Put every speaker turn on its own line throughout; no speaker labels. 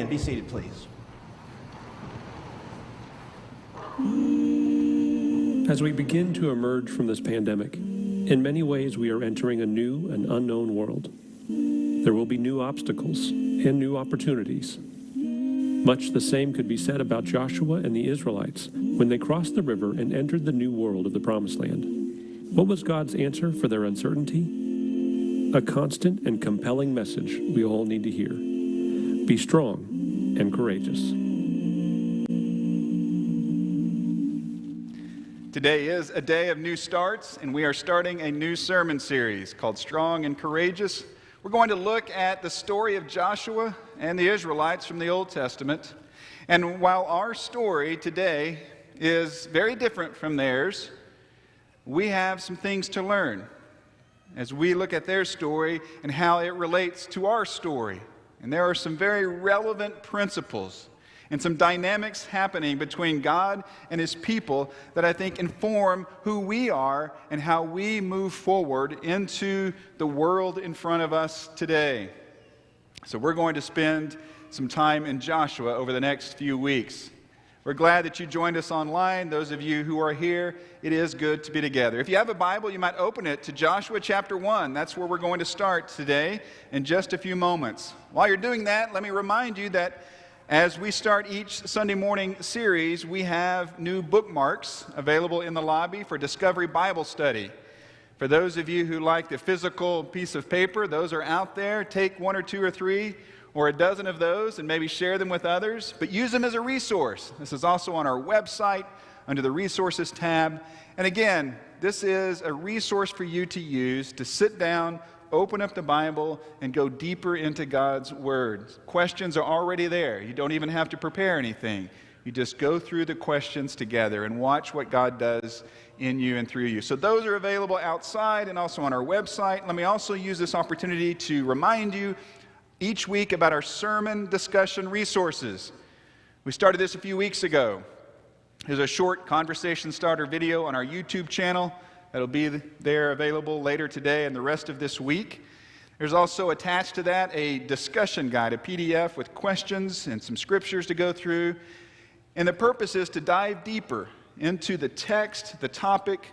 stand. Be seated, please.
As we begin to emerge from this pandemic, in many ways we are entering a new and unknown world. There will be new obstacles and new opportunities. Much the same could be said about Joshua and the Israelites when they crossed the river and entered the new world of the Promised Land. What was God's answer for their uncertainty? A constant and compelling message we all need to hear. Be strong and courageous.
Today is a day of new starts, and we are starting a new sermon series called Strong and Courageous. We're going to look at the story of Joshua and the Israelites from the Old Testament. And while our story today is very different from theirs, we have some things to learn as we look at their story and how it relates to our story. And there are some very relevant principles and some dynamics happening between God and His people that I think inform who we are and how we move forward into the world in front of us today. So we're going to spend some time in Joshua over the next few weeks. We're glad that you joined us online. Those of you who are here, it is good to be together. If you have a Bible, you might open it to Joshua chapter 1. That's where we're going to start today in just a few moments. While you're doing that, let me remind you that as we start each Sunday morning series, we have new bookmarks available in the lobby for Discovery Bible Study. For those of you who like the physical piece of paper, those are out there. Take 1 or 2 or 3 or a dozen of those and maybe share them with others, but use them as a resource. This is also on our website under the Resources tab. And again, this is a resource for you to use to sit down, open up the Bible, and go deeper into God's Word. Questions are already there. You don't even have to prepare anything. You just go through the questions together and watch what God does in you and through you. So those are available outside and also on our website. Let me also use this opportunity to remind you each week about our sermon discussion resources. We started this a few weeks ago. There's a short conversation starter video on our YouTube channel. That'll be there available later today and the rest of this week. There's also attached to that a discussion guide, a PDF with questions and some scriptures to go through. And the purpose is to dive deeper into the text, the topic,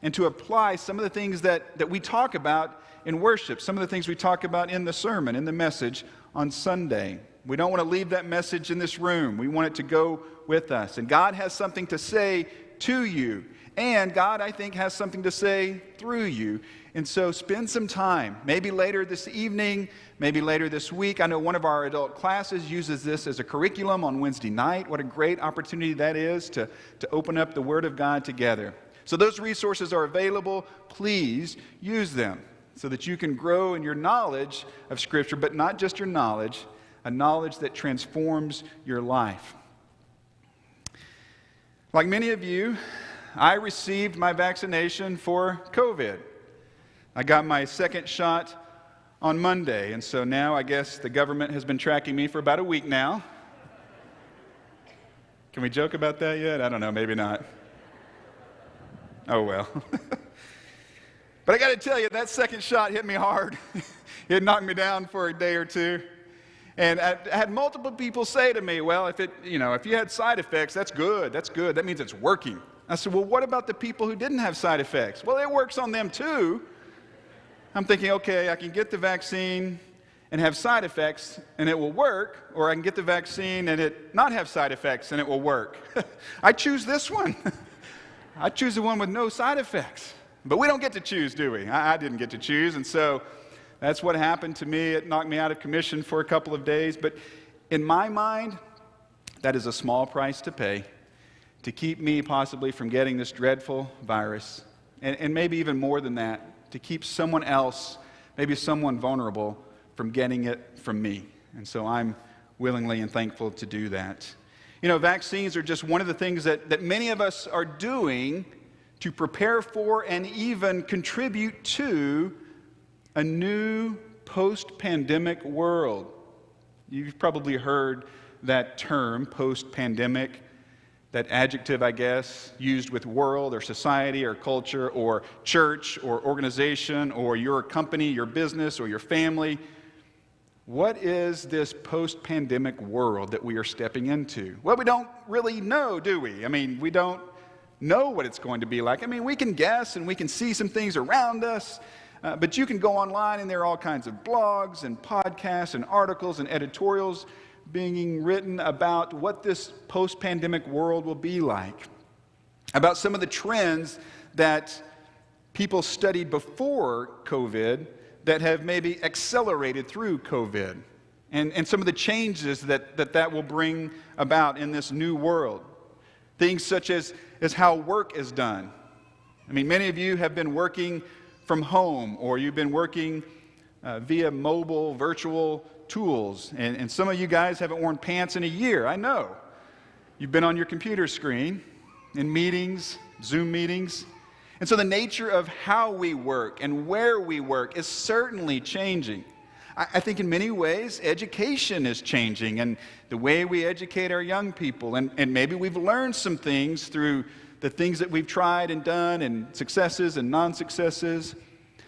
and to apply some of the things that we talk about in worship, some of the things we talk about in the sermon, in the message on Sunday. We don't want to leave that message in this room. We want it to go with us. And God has something to say to you. And God, I think, has something to say through you. And so spend some time, maybe later this evening, maybe later this week. I know one of our adult classes uses this as a curriculum on Wednesday night. What a great opportunity that is to open up the Word of God together. So those resources are available. Please use them so that you can grow in your knowledge of Scripture, but not just your knowledge, a knowledge that transforms your life. Like many of you, I received my vaccination for COVID. I got my second shot on Monday, and so now I guess the government has been tracking me for about a week now. Can we joke about that yet? I don't know, maybe not. Oh well. But I got to tell you, that second shot hit me hard. It knocked me down for a day or two. And I had multiple people say to me, well, if you had side effects, that's good. That means it's working. I said, well, what about the people who didn't have side effects? Well, it works on them too. I'm thinking, okay, I can get the vaccine and have side effects and it will work, or I can get the vaccine and it not have side effects and it will work. I choose this one. I choose the one with no side effects. But we don't get to choose, do we? I didn't get to choose, and so that's what happened to me. It knocked me out of commission for a couple of days, but in my mind, that is a small price to pay to keep me possibly from getting this dreadful virus, and maybe even more than that, to keep someone else, maybe someone vulnerable, from getting it from me. And so I'm willingly and thankful to do that. You know, vaccines are just one of the things that many of us are doing to prepare for and even contribute to a new post-pandemic world. You've probably heard that term, post-pandemic. That adjective, I guess, used with world or society or culture or church or organization or your company, your business or your family. What is this post-pandemic world that we are stepping into? Well, we don't really know, do we? I mean, we don't know what it's going to be like. I mean, we can guess and we can see some things around us, but you can go online and there are all kinds of blogs and podcasts and articles and editorials being written about what this post-pandemic world will be like, about some of the trends that people studied before COVID that have maybe accelerated through COVID, and some of the changes that will bring about in this new world. Things such as how work is done. I mean, many of you have been working from home, or you've been working via mobile, virtual tools, and some of you guys haven't worn pants in a year, I know. You've been on your computer screen in meetings, Zoom meetings. And so the nature of how we work and where we work is certainly changing. I think in many ways, education is changing, and the way we educate our young people, and maybe we've learned some things through the things that we've tried and done, and successes and non-successes.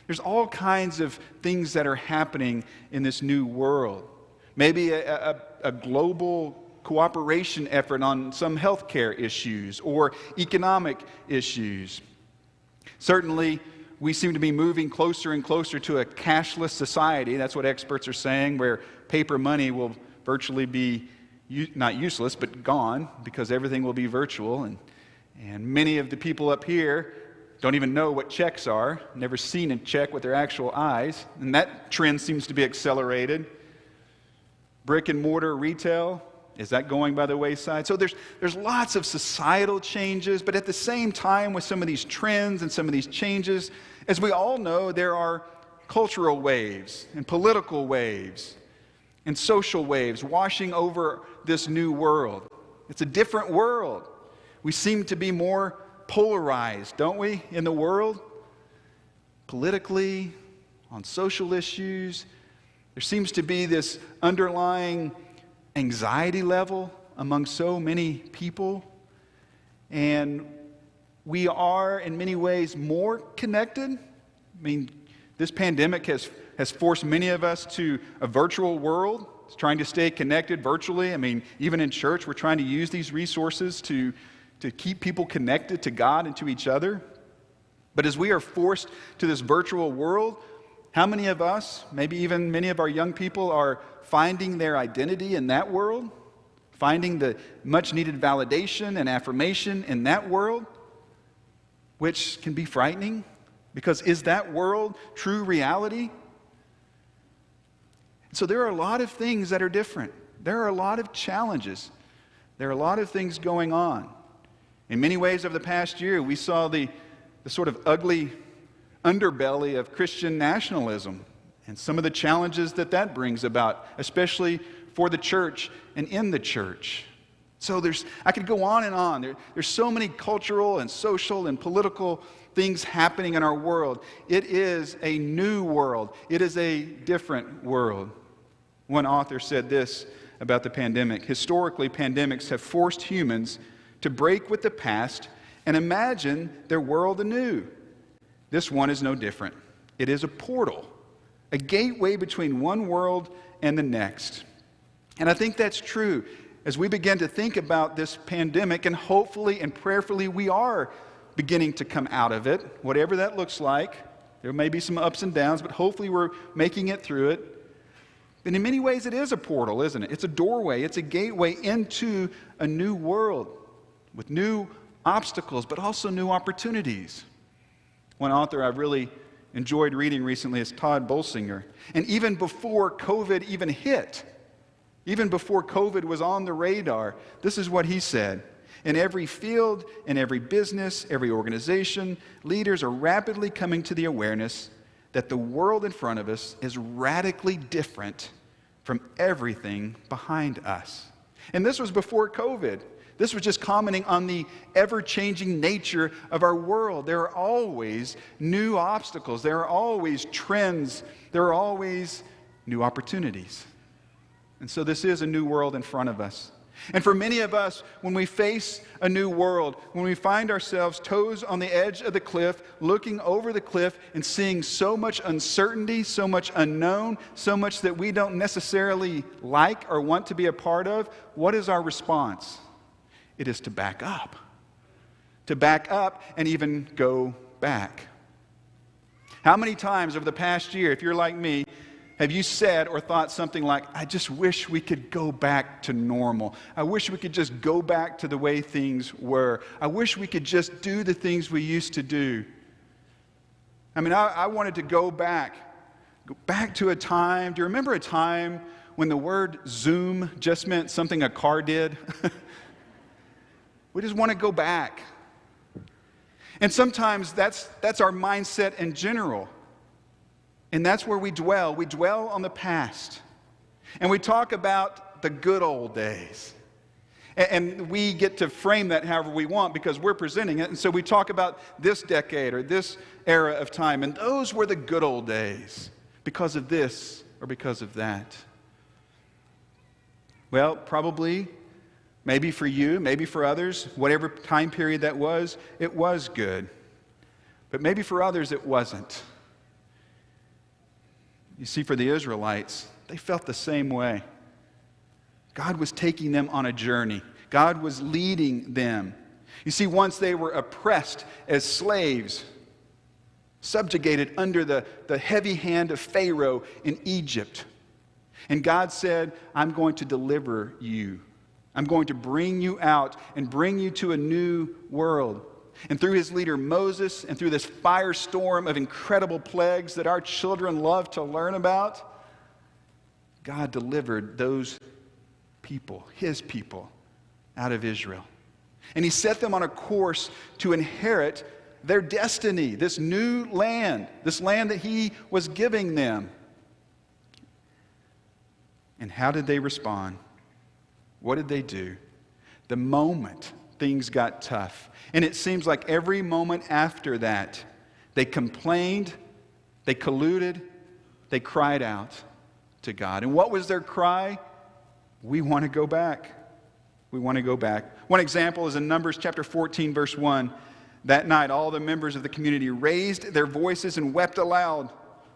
There's all kinds of things that are happening in this new world. Maybe a global cooperation effort on some healthcare issues or economic issues. Certainly, we seem to be moving closer and closer to a cashless society. That's what experts are saying, where paper money will virtually be not useless, but gone, because everything will be virtual. And many of the people up here don't even know what checks are, never seen a check with their actual eyes, and that trend seems to be accelerated. Brick and mortar retail, is that going by the wayside? So there's lots of societal changes, but at the same time, with some of these trends and some of these changes, as we all know, there are cultural waves and political waves and social waves washing over this new world. It's a different world. We seem to be more polarized, don't we, in the world? Politically, on social issues, there seems to be this underlying anxiety level among so many people, and we are in many ways more connected. I mean, this pandemic has forced many of us to a virtual world, trying to stay connected virtually. I mean, even in church, we're trying to use these resources to keep people connected to God and to each other. But as we are forced to this virtual world, how many of us, maybe even many of our young people, are finding their identity in that world? Finding the much-needed validation and affirmation in that world? Which can be frightening, because is that world true reality? So there are a lot of things that are different. There are a lot of challenges. There are a lot of things going on. In many ways over the past year, we saw the sort of ugly underbelly of Christian nationalism and some of the challenges that brings about, especially for the church and in the church. So I could go on and on. There's so many cultural and social and political things happening in our world. It is a new world. It is a different world. One author said this about the pandemic: historically, pandemics have forced humans to break with the past and imagine their world anew. This one is no different. It is a portal, a gateway between one world and the next. And I think that's true as we begin to think about this pandemic, and hopefully and prayerfully we are beginning to come out of it, whatever that looks like. There may be some ups and downs, but hopefully we're making it through it. And in many ways it is a portal, isn't it? It's a doorway, it's a gateway into a new world with new obstacles, but also new opportunities. One author I've really enjoyed reading recently is Todd Bolsinger. And even before COVID even hit, even before COVID was on the radar, this is what he said: in every field, in every business, every organization, leaders are rapidly coming to the awareness that the world in front of us is radically different from everything behind us. And this was before COVID. This was just commenting on the ever-changing nature of our world. There are always new obstacles. There are always trends. There are always new opportunities. And so this is a new world in front of us. And for many of us, when we face a new world, when we find ourselves toes on the edge of the cliff, looking over the cliff and seeing so much uncertainty, so much unknown, so much that we don't necessarily like or want to be a part of, what is our response? It is to back up. To back up and even go back. How many times over the past year, if you're like me, have you said or thought something like, I just wish we could go back to normal. I wish we could just go back to the way things were. I wish we could just do the things we used to do. I mean, I wanted to go back to a time. Do you remember a time when the word Zoom just meant something a car did? We just want to go back. And sometimes that's our mindset in general. And that's where we dwell. We dwell on the past. And we talk about the good old days. And we get to frame that however we want because we're presenting it. And so we talk about this decade or this era of time. And those were the good old days because of this or because of that. Well, probably, maybe for you, maybe for others, whatever time period that was, it was good. But maybe for others, it wasn't. You see, for the Israelites, they felt the same way. God was taking them on a journey. God was leading them. You see, once they were oppressed as slaves, subjugated under the heavy hand of Pharaoh in Egypt. And God said, I'm going to deliver you. I'm going to bring you out and bring you to a new world. And through his leader Moses and through this firestorm of incredible plagues that our children love to learn about, God delivered those people, his people, out of Israel. And he set them on a course to inherit their destiny, this new land, this land that he was giving them. And how did they respond? What did they do? The moment things got tough, and it seems like every moment after that, they complained, they colluded, they cried out to God. And what was their cry? We want to go back. We want to go back. One example is in Numbers chapter 14, verse 1. That night, all the members of the community raised their voices and wept aloud.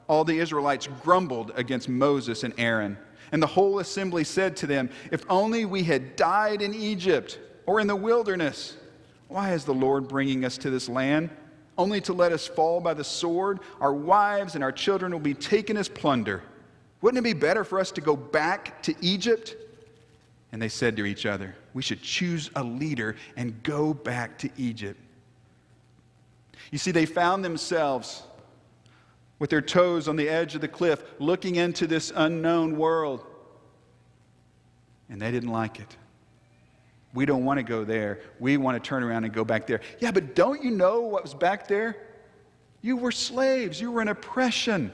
All the Israelites grumbled against Moses and Aaron. And the whole assembly said to them, if only we had died in Egypt or in the wilderness. Why is the Lord bringing us to this land? Only to let us fall by the sword? Our wives and our children will be taken as plunder. Wouldn't it be better for us to go back to Egypt? And they said to each other, we should choose a leader and go back to Egypt. You see, they found themselves with their toes on the edge of the cliff, looking into this unknown world. And they didn't like it. We don't want to go there. We want to turn around and go back there. Yeah, but don't you know what was back there? You were slaves. You were in oppression.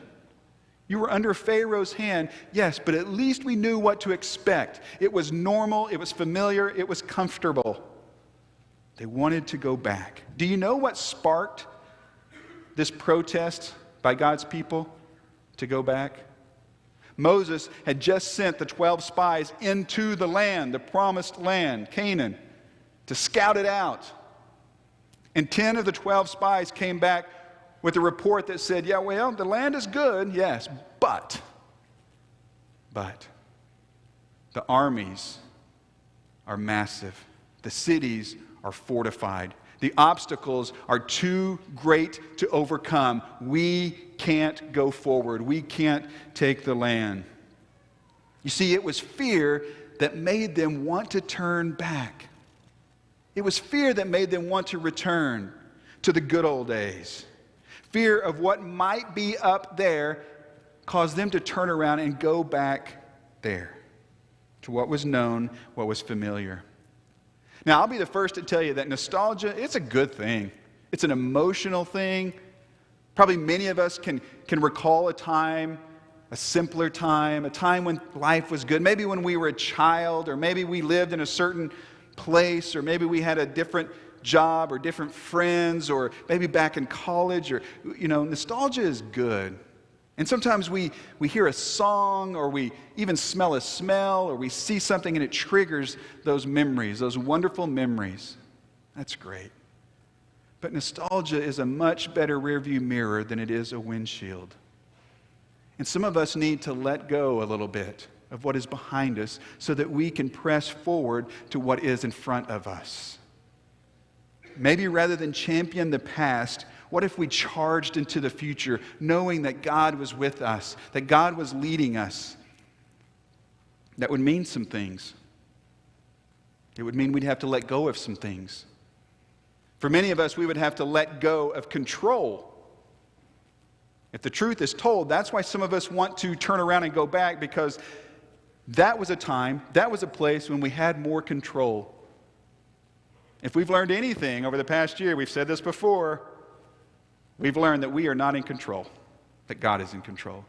You were under Pharaoh's hand. Yes, but at least we knew what to expect. It was normal. It was familiar. It was comfortable. They wanted to go back. Do you know what sparked this protest by God's people to go back? Moses had just sent the 12 spies into the land, the promised land, Canaan, to scout it out. And 10 of the 12 spies came back with a report that said, yeah, well, the land is good, yes, but the armies are massive. The cities are fortified. The obstacles are too great to overcome. We can't go forward. We can't take the land. You see, it was fear that made them want to turn back. It was fear that made them want to return to the good old days. Fear of what might be up there caused them to turn around and go back there to what was known, what was familiar. Now, I'll be the first to tell you that nostalgia, it's a good thing. It's an emotional thing. Probably many of us can recall a time, a simpler time, a time when life was good. Maybe when we were a child, or maybe we lived in a certain place, or maybe we had a different job or different friends, or maybe back in college. Or, nostalgia is good. And sometimes we hear a song, or we even smell a smell, or we see something and it triggers those memories, those wonderful memories. That's great. But nostalgia is a much better rearview mirror than it is a windshield. And some of us need to let go a little bit of what is behind us so that we can press forward to what is in front of us. Maybe rather than champion the past, what if we charged into the future, knowing that God was with us, that God was leading us? That would mean some things. It would mean we'd have to let go of some things. For many of us, we would have to let go of control. If the truth is told, that's why some of us want to turn around and go back, because that was a time, that was a place when we had more control. If we've learned anything over the past year, we've said this before, we've learned that we are not in control, that God is in control.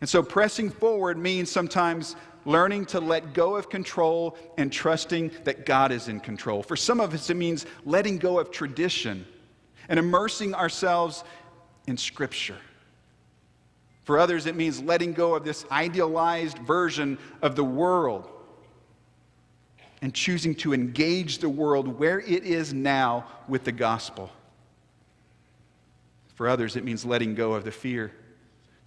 And so pressing forward means sometimes learning to let go of control and trusting that God is in control. For some of us, it means letting go of tradition and immersing ourselves in Scripture. For others, it means letting go of this idealized version of the world and choosing to engage the world where it is now with the gospel. For others, it means letting go of the fear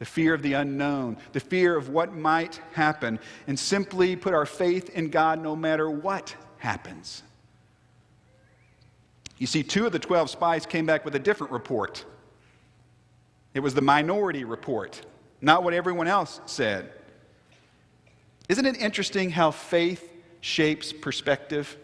of the unknown, the fear of what might happen, and simply put our faith in God no matter what happens. You see, 2 of the 12 spies came back with a different report. It was the minority report, not what everyone else said. Isn't it interesting how faith shapes perspective?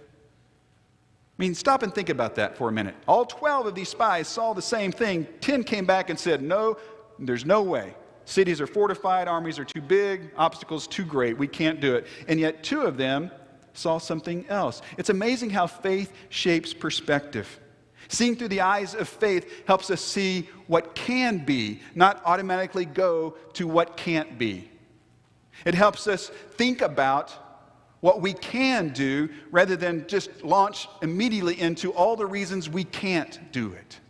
I mean, stop and think about that for a minute. All 12 of these spies saw the same thing. 10 came back and said, no, there's no way. Cities are fortified, armies are too big, obstacles too great, we can't do it. And yet 2 of them saw something else. It's amazing how faith shapes perspective. Seeing through the eyes of faith helps us see what can be, not automatically go to what can't be. It helps us think about what we can do rather than just launch immediately into all the reasons we can't do it.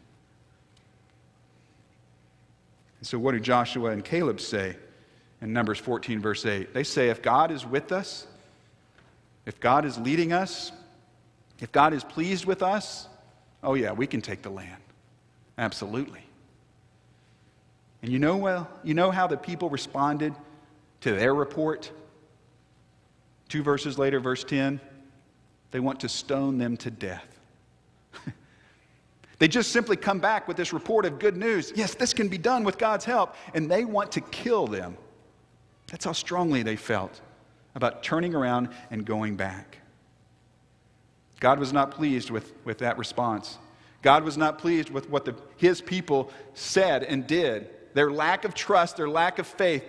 So what do Joshua and Caleb say in Numbers 14, verse 8? They say, if God is with us, if God is leading us, if God is pleased with us, oh yeah, we can take the land. Absolutely. And you know how the people responded to their report? 2 verses later, verse 10, they want to stone them to death. They just simply come back with this report of good news. Yes, this can be done with God's help. And they want to kill them. That's how strongly they felt about turning around and going back. God was not pleased with that response. God was not pleased with what his people said and did. Their lack of trust, their lack of faith.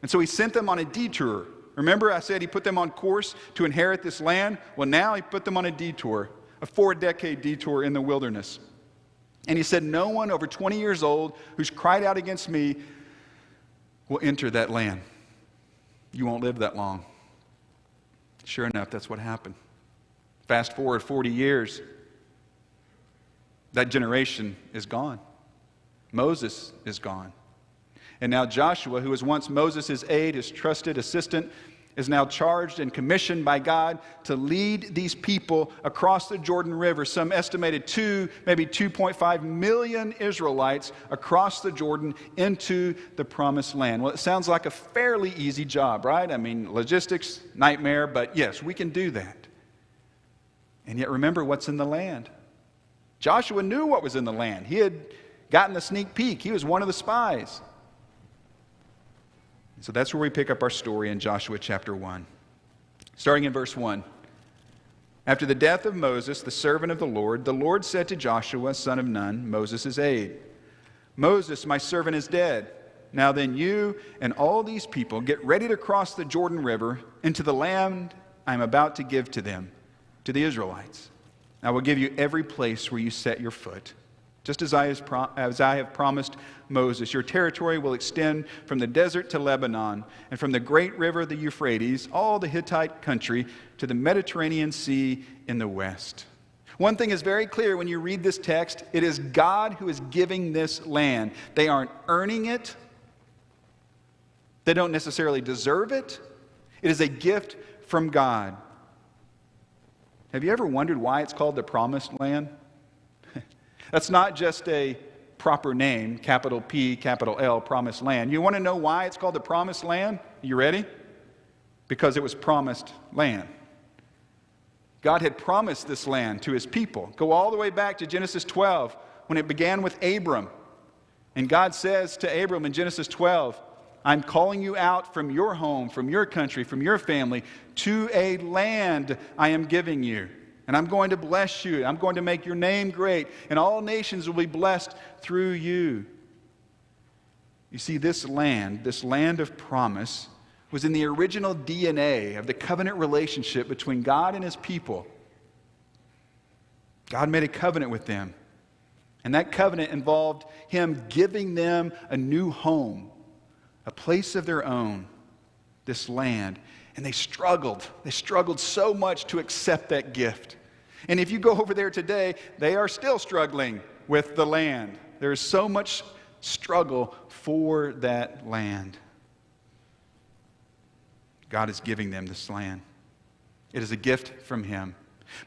And so he sent them on a detour. Remember I said he put them on course to inherit this land? Well, now he put them on a detour, a 4-decade detour in the wilderness. And he said, no one over 20 years old who's cried out against me will enter that land. You won't live that long. Sure enough, that's what happened. Fast forward 40 years, that generation is gone. Moses is gone. And now Joshua, who was once Moses' aide, his trusted assistant, is now charged and commissioned by God to lead these people across the Jordan River, some estimated 2, maybe 2.5 million Israelites across the Jordan into the promised land. Well, it sounds like a fairly easy job, right? I mean, logistics, nightmare, but yes, we can do that. And yet remember what's in the land. Joshua knew what was in the land. He had gotten the sneak peek. He was one of the spies. So that's where we pick up our story in Joshua chapter 1. Starting in verse 1. After the death of Moses, the servant of the Lord said to Joshua, son of Nun, Moses' aide, Moses, my servant, is dead. Now then you and all these people get ready to cross the Jordan River into the land I am about to give to them, to the Israelites. I will give you every place where you set your foot. Just as I have promised Moses, your territory will extend from the desert to Lebanon, and from the great river, the Euphrates, all the Hittite country, to the Mediterranean Sea in the west. One thing is very clear when you read this text. It is God who is giving this land. They aren't earning it. They don't necessarily deserve it. It is a gift from God. Have you ever wondered why it's called the Promised Land? That's not just a proper name, capital P, capital L, Promised Land. You want to know why it's called the Promised Land? You ready? Because it was promised land. God had promised this land to his people. Go all the way back to Genesis 12, when it began with Abram. And God says to Abram in Genesis 12, I'm calling you out from your home, from your country, from your family, to a land I am giving you. And I'm going to bless you. I'm going to make your name great. And all nations will be blessed through you. You see, this land of promise, was in the original DNA of the covenant relationship between God and his people. God made a covenant with them. And that covenant involved him giving them a new home, a place of their own, this land. And they struggled. They struggled so much to accept that gift. And if you go over there today, they are still struggling with the land. There is so much struggle for that land. God is giving them this land. It is a gift from him.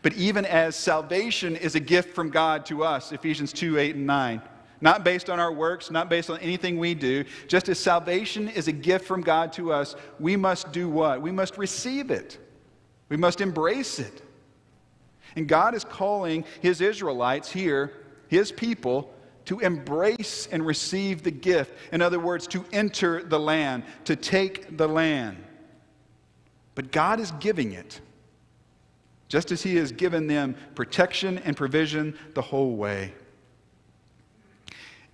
But even as salvation is a gift from God to us, Ephesians 2, 8, and 9, not based on our works, not based on anything we do, just as salvation is a gift from God to us, we must do what? We must receive it. We must embrace it. And God is calling his Israelites here, his people, to embrace and receive the gift. In other words, to enter the land, to take the land. But God is giving it, just as he has given them protection and provision the whole way.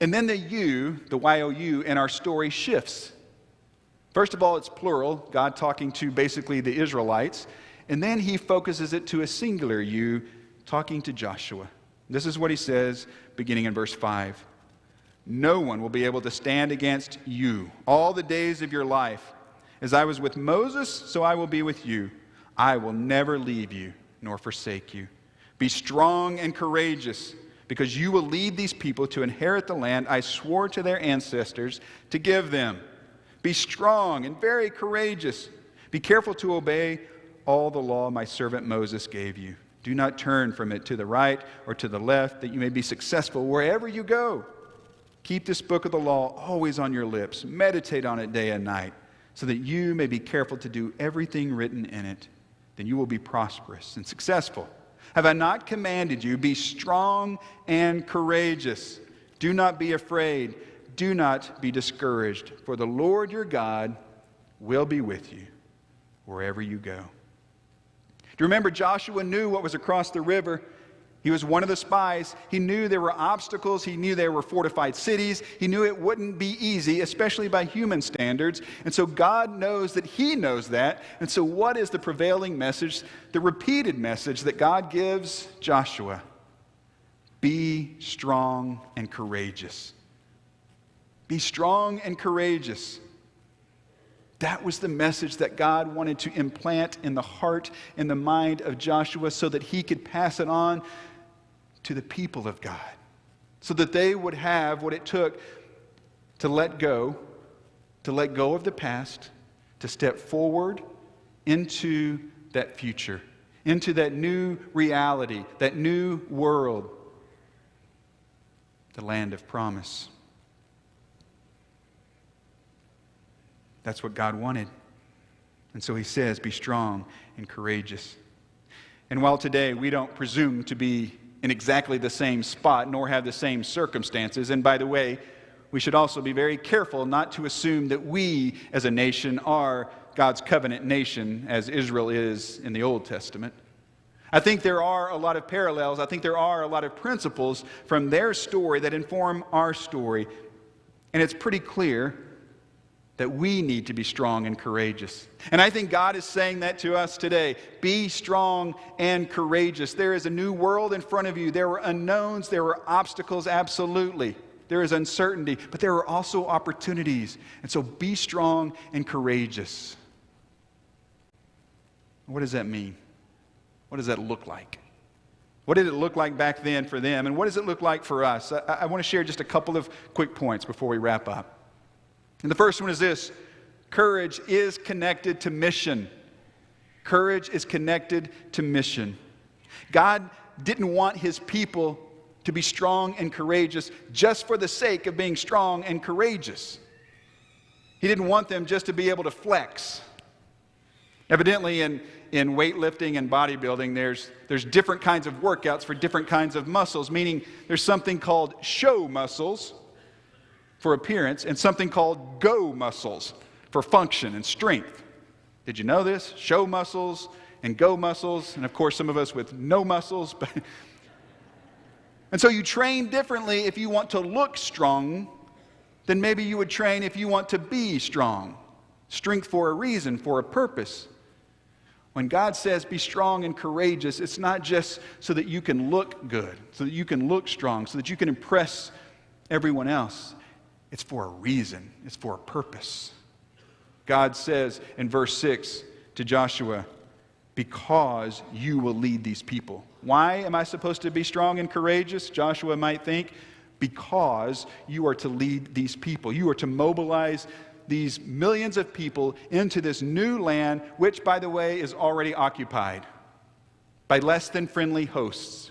And then the Y-O-U, in our story shifts. First of all, it's plural, God talking to basically the Israelites. And then he focuses it to a singular you, talking to Joshua. This is what he says, beginning in verse 5. No one will be able to stand against you all the days of your life. As I was with Moses, so I will be with you. I will never leave you nor forsake you. Be strong and courageous, because you will lead these people to inherit the land I swore to their ancestors to give them. Be strong and very courageous. Be careful to obey all the law my servant Moses gave you. Do not turn from it to the right or to the left, that you may be successful wherever you go. Keep this book of the law always on your lips. Meditate on it day and night, so that you may be careful to do everything written in it. Then you will be prosperous and successful. Have I not commanded you? Be strong and courageous. Do not be afraid. Do not be discouraged. For the Lord your God will be with you wherever you go. Do you remember Joshua knew what was across the river? He was one of the spies. He knew there were obstacles. He knew there were fortified cities. He knew it wouldn't be easy, especially by human standards. And so God knows that he knows that. And so what is the prevailing message, the repeated message that God gives Joshua? Be strong and courageous. Be strong and courageous. That was the message that God wanted to implant in the heart and the mind of Joshua, so that he could pass it on to the people of God, so that they would have what it took to let go of the past, to step forward into that future, into that new reality, that new world, the land of promise. That's what God wanted. And so he says, be strong and courageous. And while today we don't presume to be in exactly the same spot, nor have the same circumstances, and by the way, we should also be very careful not to assume that we as a nation are God's covenant nation, as Israel is in the Old Testament. I think there are a lot of parallels. I think there are a lot of principles from their story that inform our story. And it's pretty clear that we need to be strong and courageous. And I think God is saying that to us today. Be strong and courageous. There is a new world in front of you. There are unknowns. There are obstacles, absolutely. There is uncertainty, but there are also opportunities. And so be strong and courageous. What does that mean? What does that look like? What did it look like back then for them? And what does it look like for us? I want to share just a couple of quick points before we wrap up. And the first one is this: Courage is connected to mission. Courage is connected to mission. God didn't want his people to be strong and courageous just for the sake of being strong and courageous. He didn't want them just to be able to flex. Evidently, in weightlifting and bodybuilding, there's different kinds of workouts for different kinds of muscles, meaning there's something called show muscles for appearance and something called go muscles for function and strength. Did you know this? Show muscles and go muscles, and of course some of us with no muscles. And so you train differently if you want to look strong than maybe you would train if you want to be strong. Strength for a reason, for a purpose. When God says be strong and courageous, it's not just so that you can look good, so that you can look strong, so that you can impress everyone else. It's for a reason. It's for a purpose. God says in verse 6 to Joshua, because you will lead these people. Why am I supposed to be strong and courageous? Joshua might think, because you are to lead these people. You are to mobilize these millions of people into this new land, which, by the way, is already occupied by less than friendly hosts.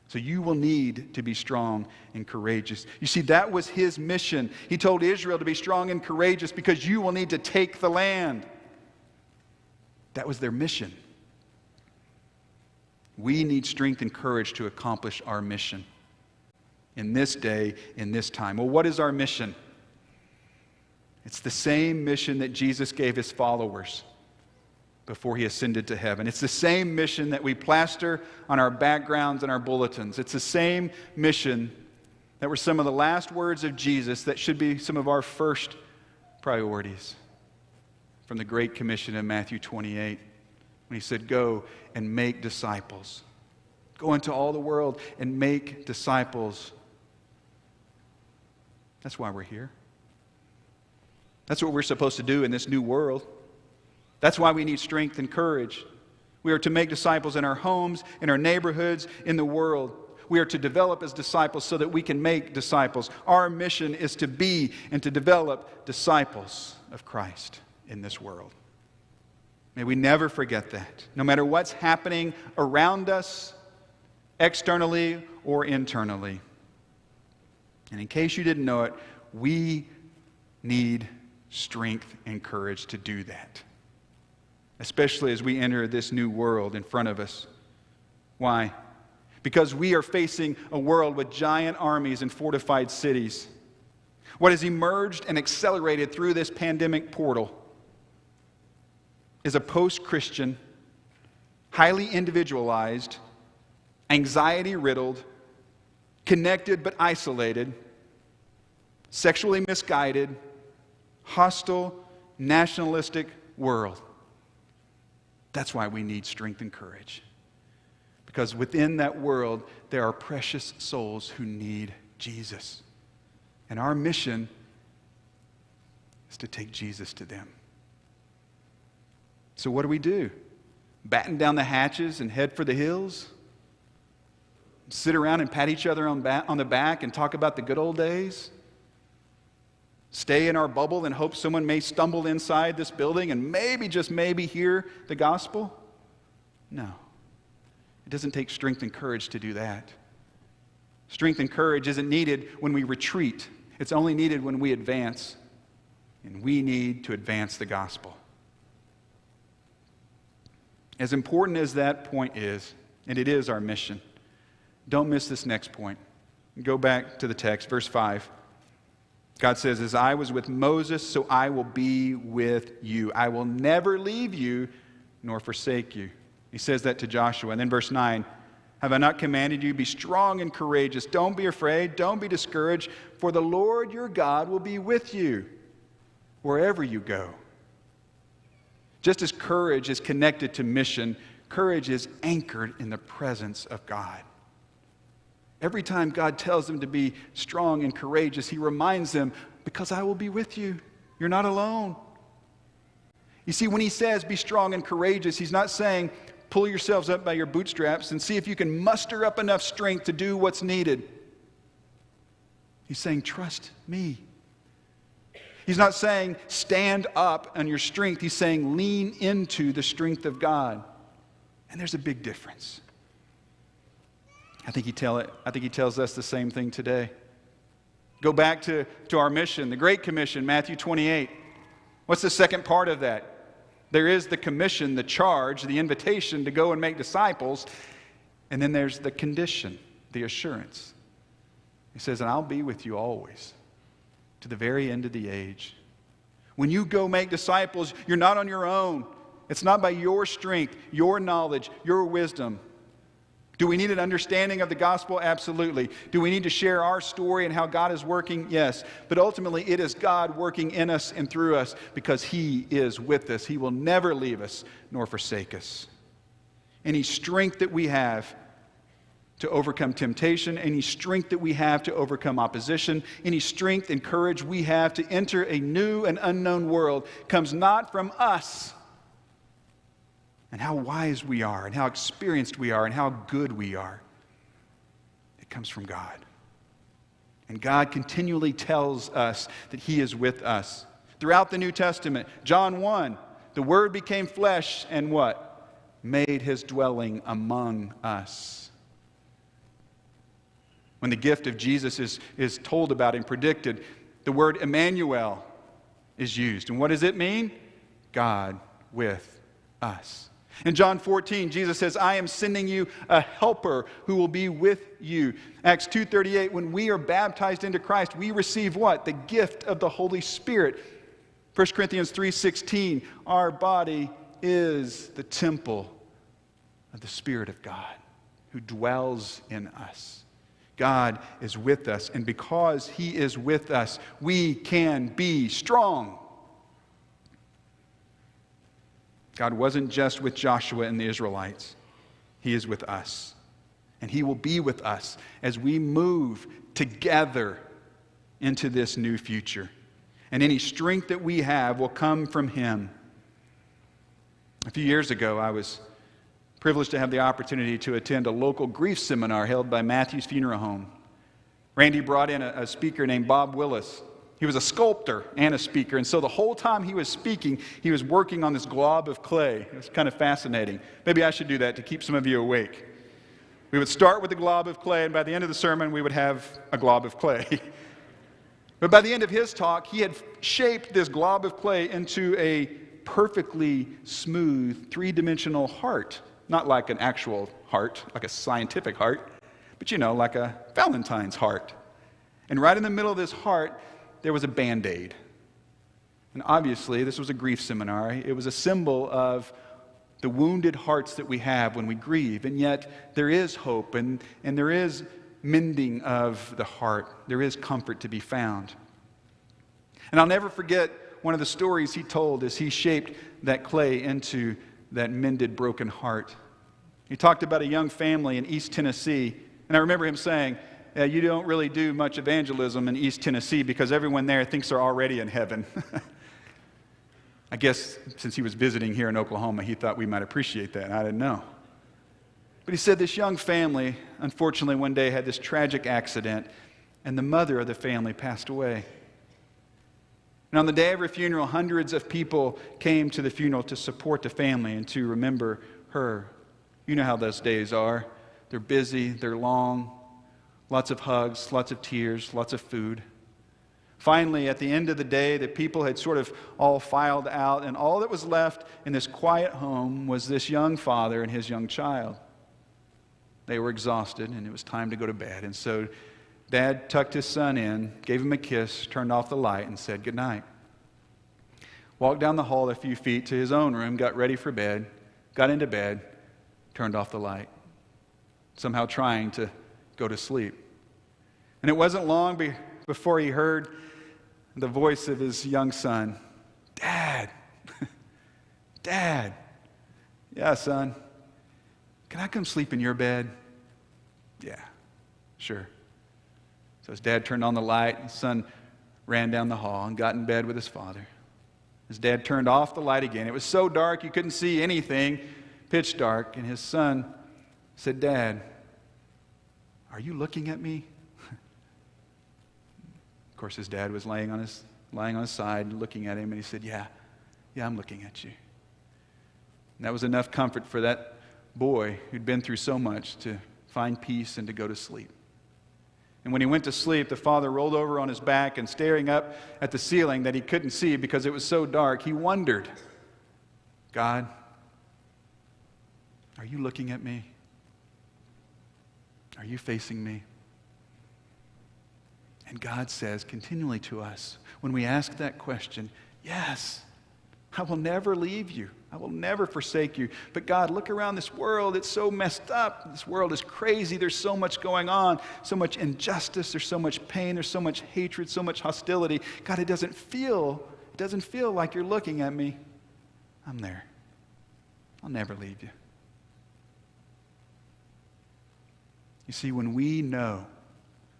So you will need to be strong and courageous. You see, that was his mission. He told Israel to be strong and courageous because you will need to take the land. That was their mission. We need strength and courage to accomplish our mission in this day, in this time. Well, what is our mission? It's the same mission that Jesus gave his followers before he ascended to heaven. It's the same mission that we plaster on our backgrounds and our bulletins. It's the same mission that were some of the last words of Jesus that should be some of our first priorities from the Great Commission in Matthew 28, when he said, go and make disciples. Go into all the world and make disciples. That's why we're here. That's what we're supposed to do in this new world. That's why we need strength and courage. We are to make disciples in our homes, in our neighborhoods, in the world. We are to develop as disciples so that we can make disciples. Our mission is to be and to develop disciples of Christ in this world. May we never forget that. No matter what's happening around us, externally or internally. And in case you didn't know it, we need strength and courage to do that. Especially as we enter this new world in front of us. Why? Because we are facing a world with giant armies and fortified cities. What has emerged and accelerated through this pandemic portal is a post-Christian, highly individualized, anxiety-riddled, connected but isolated, sexually misguided, hostile, nationalistic world. That's why we need strength and courage. Because within that world, there are precious souls who need Jesus. And our mission is to take Jesus to them. So what do? Batten down the hatches and head for the hills? Sit around and pat each other on the back and talk about the good old days? Stay in our bubble and hope someone may stumble inside this building and maybe, just maybe, hear the gospel? No. It doesn't take strength and courage to do that. Strength and courage isn't needed when we retreat. It's only needed when we advance. And we need to advance the gospel. As important as that point is, and it is our mission, don't miss this next point. Go back to the text, verse 5. God says, as I was with Moses, so I will be with you. I will never leave you nor forsake you. He says that to Joshua. And then verse 9, have I not commanded you, be strong and courageous. Don't be afraid, don't be discouraged, for the Lord your God will be with you wherever you go. Just as courage is connected to mission, courage is anchored in the presence of God. Every time God tells them to be strong and courageous, he reminds them, because I will be with you. You're not alone. You see, when he says be strong and courageous, he's not saying pull yourselves up by your bootstraps and see if you can muster up enough strength to do what's needed. He's saying trust me. You He's not saying stand up on your strength. He's saying lean into the strength of God. And there's a big difference. I think he tells us the same thing today. Go back to our mission, the Great Commission, Matthew 28. What's the second part of that? There is the commission, the charge, the invitation to go and make disciples. And then there's the condition, the assurance. He says, and I'll be with you always, to the very end of the age. When you go make disciples, you're not on your own. It's not by your strength, your knowledge, your wisdom. Do we need an understanding of the gospel? Absolutely. Do we need to share our story and how God is working? Yes. But ultimately, it is God working in us and through us because He is with us. He will never leave us nor forsake us. Any strength that we have to overcome temptation, any strength that we have to overcome opposition, any strength and courage we have to enter a new and unknown world comes not from us and how wise we are and how experienced we are and how good we are. It comes from God. And God continually tells us that He is with us. Throughout the New Testament, John 1, the Word became flesh and what? Made His dwelling among us. When the gift of Jesus is told about and predicted, the word Emmanuel is used. And what does it mean? God with us. In John 14, Jesus says, I am sending you a helper who will be with you. Acts 2:38, when we are baptized into Christ, we receive what? The gift of the Holy Spirit. 1 Corinthians 3:16, our body is the temple of the Spirit of God who dwells in us. God is with us, and because He is with us, we can be strong. God wasn't just with Joshua and the Israelites. He is with us. And He will be with us as we move together into this new future. And any strength that we have will come from Him. A few years ago, I was privileged to have the opportunity to attend a local grief seminar held by Matthew's Funeral Home. Randy brought in a speaker named Bob Willis. He was a sculptor and a speaker, and so the whole time he was speaking, he was working on this glob of clay. It was kind of fascinating. Maybe I should do that to keep some of you awake. We would start with the glob of clay, and by the end of the sermon, we would have a glob of clay. But by the end of his talk, he had shaped this glob of clay into a perfectly smooth, three-dimensional heart. Not like an actual heart, like a scientific heart, but like a Valentine's heart. And right in the middle of this heart, there was a Band-Aid. And obviously, this was a grief seminar. It was a symbol of the wounded hearts that we have when we grieve. And yet, there is hope, and there is mending of the heart. There is comfort to be found. And I'll never forget one of the stories he told as he shaped that clay into that mended, broken heart. He talked about a young family in East Tennessee, and I remember him saying, you don't really do much evangelism in East Tennessee because everyone there thinks they're already in heaven. I guess since he was visiting here in Oklahoma, he thought we might appreciate that. I didn't know. But he said this young family, unfortunately, one day had this tragic accident, and the mother of the family passed away. And on the day of her funeral, hundreds of people came to the funeral to support the family and to remember her. You know how those days are. They're busy, they're long, lots of hugs, lots of tears, lots of food. Finally, at the end of the day, the people had sort of all filed out, and all that was left in this quiet home was this young father and his young child. They were exhausted, and it was time to go to bed. And so Dad tucked his son in, gave him a kiss, turned off the light, and said goodnight. Walked down the hall a few feet to his own room, got ready for bed, got into bed, turned off the light, somehow trying to go to sleep. And it wasn't long before he heard the voice of his young son. Dad, Dad. Yeah, son. Can I come sleep in your bed? Yeah, sure. So his dad turned on the light, his son ran down the hall and got in bed with his father. His dad turned off the light again. It was so dark you couldn't see anything, pitch dark, and his son said, Dad, are you looking at me? Of course, his dad was laying on his lying on his side, looking at him, and he said, yeah, I'm looking at you. And that was enough comfort for that boy who'd been through so much to find peace and to go to sleep. And when he went to sleep, the father rolled over on his back and staring up at the ceiling that he couldn't see because it was so dark, he wondered, God, are you looking at me? Are you facing me? And God says continually to us, when we ask that question, yes, I will never leave you. I will never forsake you. But God, look around this world. It's so messed up. This world is crazy. There's so much going on, so much injustice. There's so much pain. There's so much hatred, so much hostility. God, it doesn't feel like you're looking at me. I'm there. I'll never leave you. You see, when we know,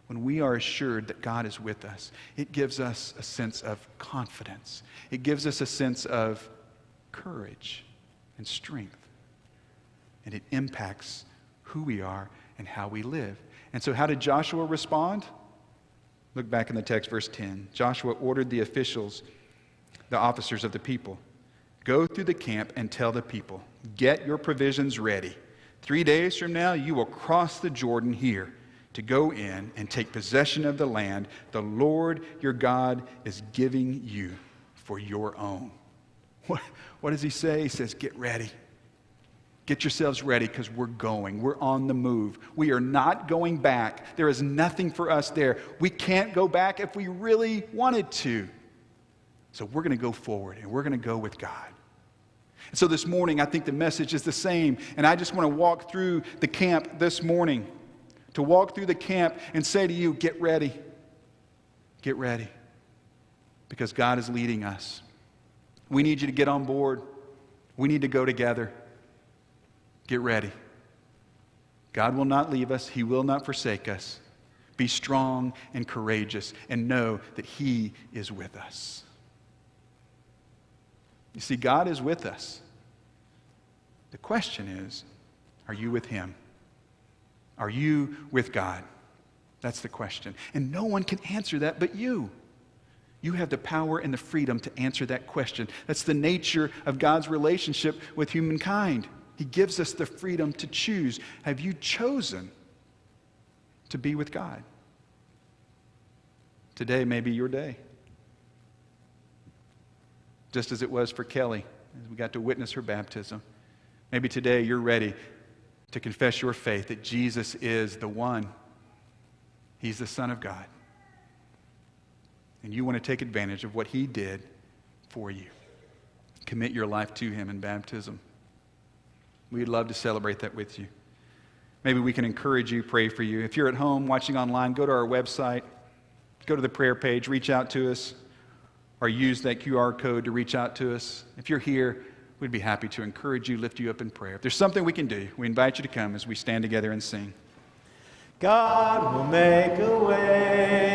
when we are assured that God is with us, it gives us a sense of confidence. It gives us a sense of courage and strength. And it impacts who we are and how we live. And so how did Joshua respond? Look back in the text, verse 10. Joshua ordered the officials, the officers of the people, go through the camp and tell the people, get your provisions ready. 3 days from now, you will cross the Jordan here to go in and take possession of the land the Lord your God is giving you for your own. What does he say? He says, get ready. Get yourselves ready because we're going. We're on the move. We are not going back. There is nothing for us there. We can't go back if we really wanted to. So we're going to go forward and we're going to go with God. And so this morning, I think the message is the same. And I just want to walk through the camp this morning. To walk through the camp and say to you, get ready. Get ready. Because God is leading us. We need you to get on board. We need to go together. Get ready. God will not leave us. He will not forsake us. Be strong and courageous and know that He is with us. You see, God is with us. The question is, are you with Him? Are you with God? That's the question. And no one can answer that but you. You have the power and the freedom to answer that question. That's the nature of God's relationship with humankind. He gives us the freedom to choose. Have you chosen to be with God? Today may be your day. Just as it was for Kelly, as we got to witness her baptism. Maybe today you're ready to confess your faith that Jesus is the one. He's the Son of God. And you want to take advantage of what He did for you. Commit your life to Him in baptism. We'd love to celebrate that with you. Maybe we can encourage you, pray for you. If you're at home watching online, go to our website, go to the prayer page, reach out to us, or use that QR code to reach out to us. If you're here, we'd be happy to encourage you, lift you up in prayer. If there's something we can do, we invite you to come as we stand together and sing.
God will make a way.